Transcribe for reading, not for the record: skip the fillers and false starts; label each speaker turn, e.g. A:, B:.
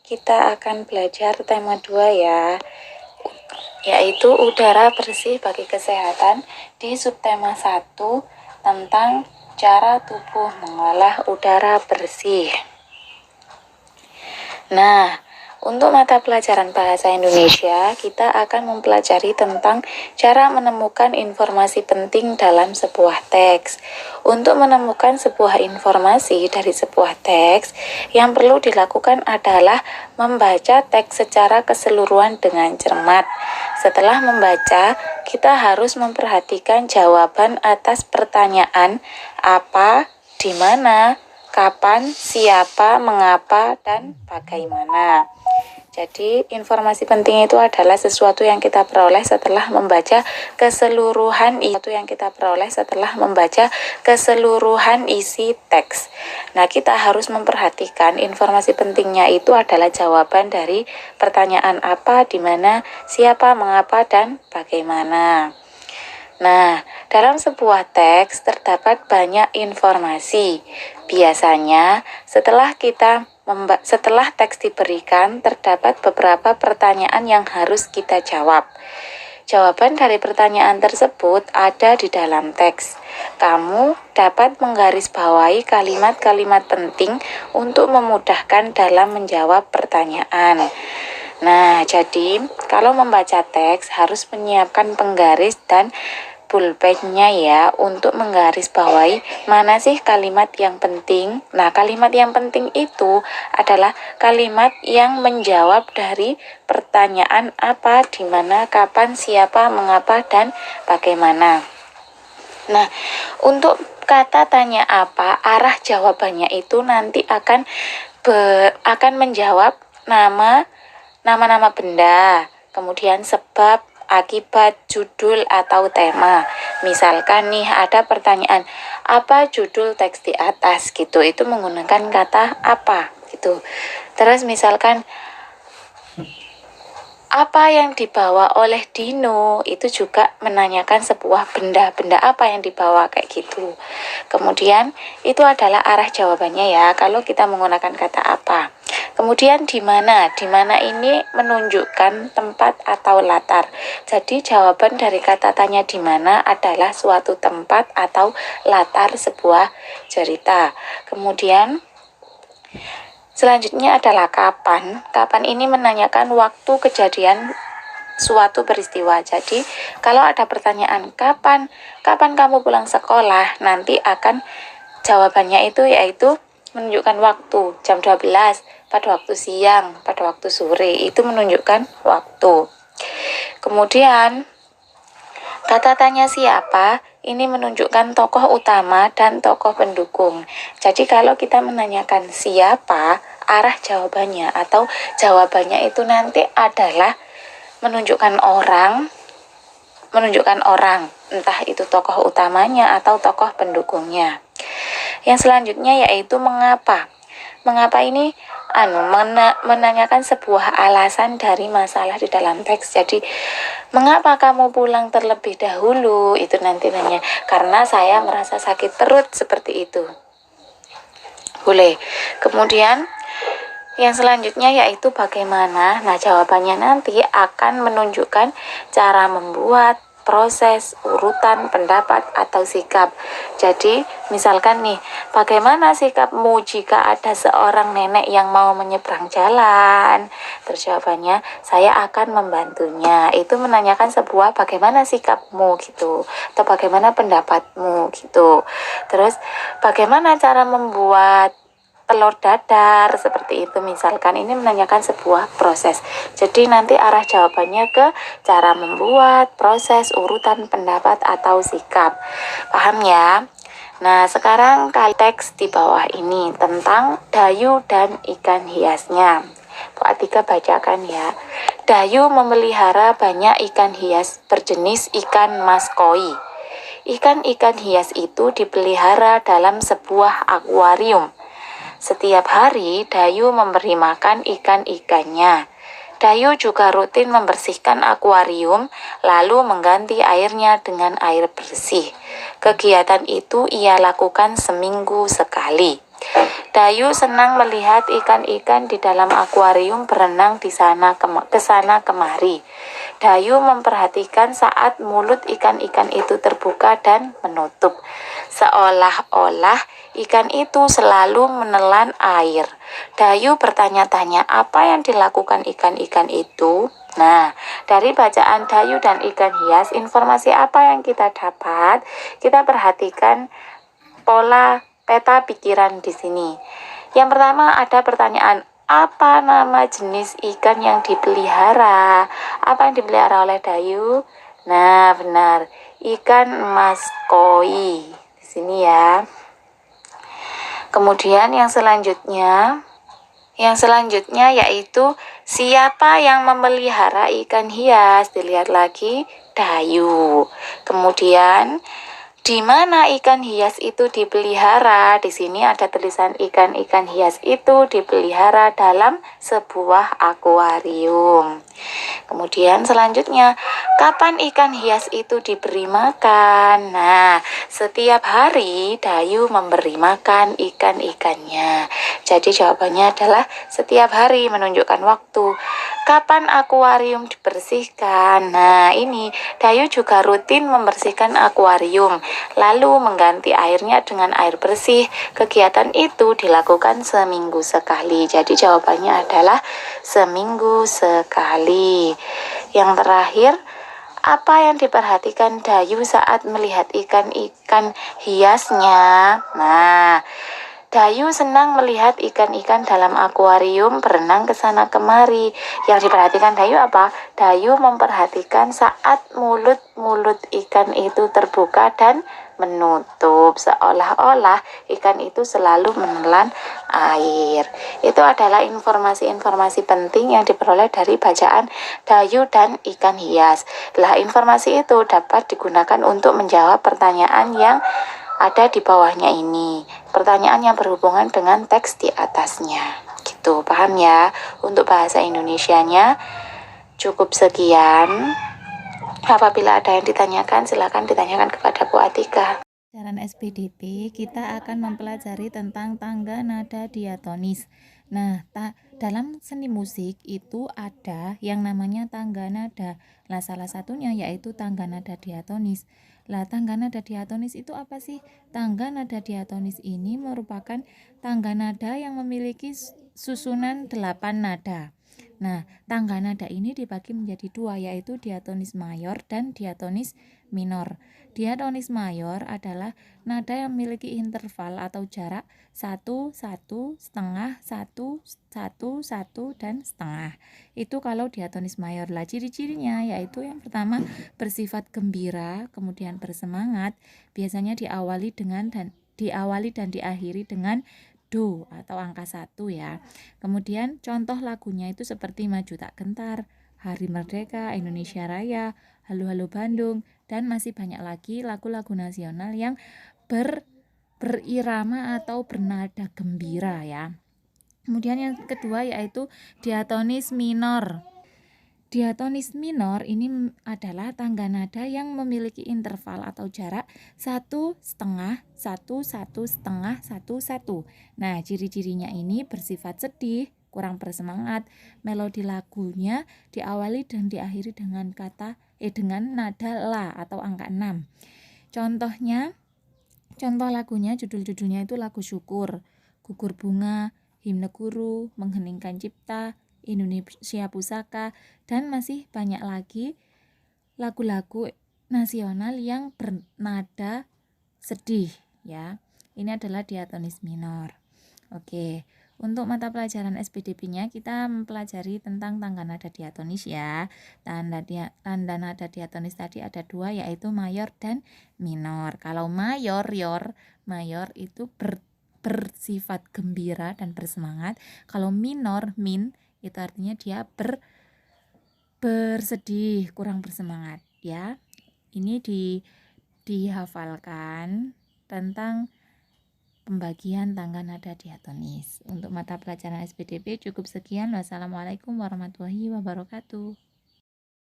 A: kita akan belajar tema 2 ya, yaitu udara bersih bagi kesehatan di subtema 1 tentang cara tubuh mengolah udara bersih. Nah, untuk mata pelajaran bahasa Indonesia, kita akan mempelajari tentang cara menemukan informasi penting dalam sebuah teks. Untuk menemukan sebuah informasi dari sebuah teks, yang perlu dilakukan adalah membaca teks secara keseluruhan dengan cermat. Setelah membaca, kita harus memperhatikan jawaban atas pertanyaan apa, di mana, kapan, siapa, mengapa, dan bagaimana. Jadi, informasi penting itu adalah sesuatu yang kita peroleh setelah membaca keseluruhan isi teks. Nah, kita harus memperhatikan informasi pentingnya itu adalah jawaban dari pertanyaan apa, di mana, siapa, mengapa, dan bagaimana. Nah, dalam sebuah teks terdapat banyak informasi. Biasanya, setelah teks diberikan, terdapat beberapa pertanyaan yang harus kita jawab. Jawaban dari pertanyaan tersebut ada di dalam teks. Kamu dapat menggarisbawahi kalimat-kalimat penting untuk memudahkan dalam menjawab pertanyaan. Nah, jadi kalau membaca teks harus menyiapkan penggaris dan pulpennya ya untuk menggarisbawahi mana sih kalimat yang penting. Nah, kalimat yang penting itu adalah kalimat yang menjawab dari pertanyaan apa, di mana, kapan, siapa, mengapa, dan bagaimana. Nah, untuk kata tanya apa, arah jawabannya itu nanti akan menjawab nama-nama benda, kemudian sebab, akibat, judul, atau tema. Misalkan nih ada pertanyaan, apa judul teks di atas gitu, itu menggunakan kata apa gitu. Terus misalkan apa yang dibawa oleh Dino, itu juga menanyakan sebuah benda apa yang dibawa kayak gitu. Kemudian itu adalah arah jawabannya ya kalau kita menggunakan kata apa. Kemudian di mana ini menunjukkan tempat atau latar. Jadi jawaban dari kata tanya di mana adalah suatu tempat atau latar sebuah cerita. Kemudian selanjutnya adalah kapan. Kapan ini menanyakan waktu kejadian suatu peristiwa. Jadi kalau ada pertanyaan kapan kamu pulang sekolah, nanti akan jawabannya itu yaitu menunjukkan waktu, jam 12, pada waktu siang, pada waktu sore, itu menunjukkan waktu. Kemudian kata tanya siapa ini menunjukkan tokoh utama dan tokoh pendukung. Jadi kalau kita menanyakan siapa, arah jawabannya atau jawabannya itu nanti adalah menunjukkan orang, entah itu tokoh utamanya atau tokoh pendukungnya. Yang selanjutnya yaitu mengapa. Mengapa ini menanyakan sebuah alasan dari masalah di dalam teks. Jadi mengapa kamu pulang terlebih dahulu, itu nanti nanya karena saya merasa sakit perut, seperti itu. Boleh. Kemudian yang selanjutnya yaitu bagaimana. Nah, jawabannya nanti akan menunjukkan cara membuat, proses, urutan, pendapat, atau sikap. Jadi, misalkan nih, bagaimana sikapmu jika ada seorang nenek yang mau menyeberang jalan? Terus jawabannya, saya akan membantunya. Itu menanyakan sebuah bagaimana sikapmu gitu, atau bagaimana pendapatmu gitu. Terus, bagaimana cara membuat telur dadar, seperti itu misalkan. Ini menanyakan sebuah proses. Jadi nanti arah jawabannya ke cara membuat, proses, urutan, pendapat, atau sikap. Paham ya? Nah, sekarang teks di bawah ini tentang Dayu dan ikan hiasnya. Pak Atika bacakan ya. Dayu memelihara banyak ikan hias berjenis ikan mas koi. Ikan-ikan hias itu dipelihara dalam sebuah akuarium. Setiap hari, Dayu memberi makan ikan-ikannya. Dayu juga rutin membersihkan akuarium, lalu mengganti airnya dengan air bersih. Kegiatan itu ia lakukan seminggu sekali. Dayu senang melihat ikan-ikan di dalam akuarium berenang di sana kesana kemari. Dayu memperhatikan saat mulut ikan-ikan itu terbuka dan menutup. Seolah-olah ikan itu selalu menelan air. Dayu bertanya-tanya apa yang dilakukan ikan-ikan itu. Nah, dari bacaan Dayu dan ikan hias, informasi apa yang kita dapat? Kita perhatikan pola peta pikiran di sini. Yang pertama ada pertanyaan, apa nama jenis ikan yang dipelihara? Apa yang dipelihara oleh Dayu? Nah, benar. Ikan emas koi. Di sini ya. Kemudian yang selanjutnya yaitu siapa yang memelihara ikan hias? Dilihat lagi, Dayu. Kemudian di mana ikan hias itu dipelihara? Di sini ada tulisan ikan-ikan hias itu dipelihara dalam sebuah akuarium. Kemudian selanjutnya, kapan ikan hias itu diberi makan? Nah, setiap hari Dayu memberi makan ikan-ikannya. Jadi jawabannya adalah setiap hari, menunjukkan waktu. Kapan akuarium dibersihkan? Nah, ini Dayu juga rutin membersihkan akuarium, lalu mengganti airnya dengan air bersih. Kegiatan itu dilakukan seminggu sekali. Jadi jawabannya adalah seminggu sekali. Yang terakhir, apa yang diperhatikan Dayu saat melihat ikan-ikan hiasnya? Nah, Dayu senang melihat ikan-ikan dalam akuarium berenang ke sana kemari. Yang diperhatikan Dayu apa? Dayu memperhatikan saat mulut-mulut ikan itu terbuka dan menutup. Seolah-olah ikan itu selalu menelan air. Itu adalah informasi-informasi penting yang diperoleh dari bacaan Dayu dan ikan hias. Lah, informasi itu dapat digunakan untuk menjawab pertanyaan yang ada di bawahnya ini. Pertanyaan yang berhubungan dengan teks di atasnya. Gitu, paham ya? Untuk bahasa Indonesianya cukup sekian. Apabila ada yang ditanyakan, silakan ditanyakan kepada Bu Atika.
B: Pelajaran SPDP kita akan mempelajari tentang tangga nada diatonis. Nah, dalam seni musik itu ada yang namanya tangga nada. Nah, salah satunya yaitu tangga nada diatonis. Lah, tangga nada diatonis itu apa sih? Tangga nada diatonis ini merupakan tangga nada yang memiliki susunan 8 nada. Nah, tangga nada ini dibagi menjadi dua, yaitu diatonis mayor dan diatonis minor. Diatonis mayor adalah nada yang memiliki interval atau jarak 1, 1, setengah, 1, 1, 1, dan setengah. Itu kalau diatonis mayor. Lah, ciri-cirinya yaitu yang pertama bersifat gembira, kemudian bersemangat, biasanya diawali dan diakhiri dengan do atau angka 1 ya. Kemudian contoh lagunya itu seperti Maju Tak Gentar, Hari Merdeka, Indonesia Raya, Halo Halo Bandung, dan masih banyak lagi lagu-lagu nasional yang berirama atau bernada gembira ya. Kemudian yang kedua yaitu diatonis minor. Diatonis minor ini adalah tangga nada yang memiliki interval atau jarak 1 setengah, 1, 1 setengah, 1, 1. Nah, ciri-cirinya ini bersifat sedih, kurang bersemangat. Melodi lagunya diawali dan diakhiri dengan nada la atau angka 6. Contoh lagunya, judul-judulnya itu lagu syukur, gugur bunga, himne guru, mengheningkan cipta, Indonesia Pusaka, dan masih banyak lagi lagu-lagu nasional yang bernada sedih ya. Ini adalah diatonis minor. Oke, untuk mata pelajaran SPDP-nya kita mempelajari tentang tangga nada diatonis ya. Tanda nada diatonis tadi ada dua, yaitu mayor dan minor. Kalau mayor itu bersifat gembira dan bersemangat. Kalau minor itu artinya dia bersedih, kurang bersemangat ya. Ini dihafalkan tentang pembagian tangga nada diatonis. Untuk mata pelajaran SPDP cukup sekian. Wassalamualaikum warahmatullahi wabarakatuh.